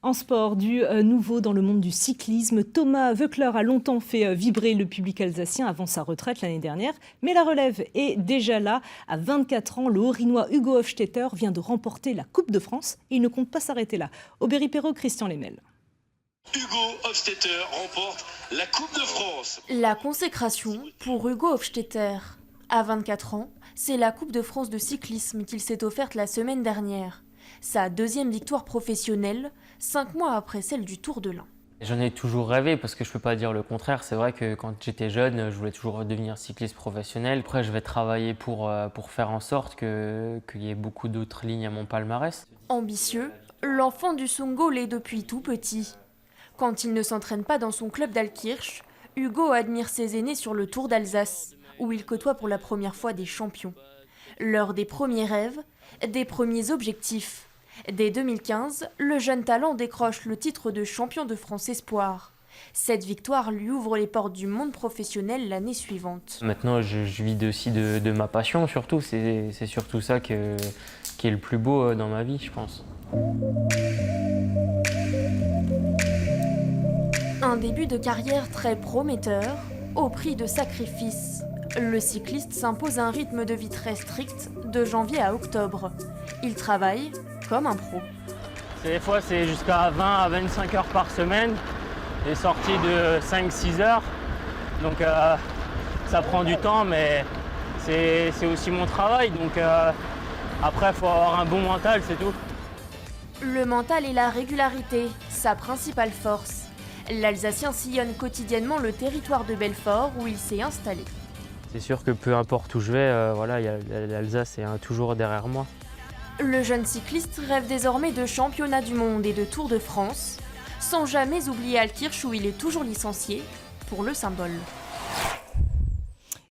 En sport, du nouveau dans le monde du cyclisme, Thomas Voeckler a longtemps fait vibrer le public alsacien avant sa retraite l'année dernière. Mais la relève est déjà là. À 24 ans, le Haut-Rhinois Hugo Hofstetter vient de remporter la Coupe de France et il ne compte pas s'arrêter là. Au Berry-Perrault, Christian Lemel. Hugo Hofstetter remporte la Coupe de France. La consécration pour Hugo Hofstetter. À 24 ans, c'est la Coupe de France de cyclisme qu'il s'est offerte la semaine dernière. Sa deuxième victoire professionnelle, 5 mois après celle du Tour de l'Ain. J'en ai toujours rêvé parce que je ne peux pas dire le contraire. C'est vrai que quand j'étais jeune, je voulais toujours devenir cycliste professionnel. Après, je vais travailler pour faire en sorte qu'il y ait beaucoup d'autres lignes à mon palmarès. Ambitieux, l'enfant du Sungo l'est depuis tout petit. Quand il ne s'entraîne pas dans son club d'Alkirch, Hugo admire ses aînés sur le Tour d'Alsace, où il côtoie pour la première fois des champions. L'heure des premiers rêves, des premiers objectifs. Dès 2015, le jeune talent décroche le titre de champion de France Espoir. Cette victoire lui ouvre les portes du monde professionnel l'année suivante. Maintenant, je vis aussi de ma passion, surtout. C'est surtout ça qui est le plus beau dans ma vie, je pense. Un début de carrière très prometteur, au prix de sacrifices. Le cycliste s'impose un rythme de vie très strict de janvier à octobre. Il travaille comme un pro. Des fois, c'est jusqu'à 20 à 25 heures par semaine, des sorties de 5-6 heures. Donc ça prend du temps, mais c'est aussi mon travail. Donc après, il faut avoir un bon mental, c'est tout. Le mental et la régularité, sa principale force. L'Alsacien sillonne quotidiennement le territoire de Belfort où il s'est installé. C'est sûr que peu importe où je vais, voilà, l'Alsace est toujours derrière moi. Le jeune cycliste rêve désormais de championnat du monde et de Tour de France, sans jamais oublier Alkirch où il est toujours licencié pour le symbole.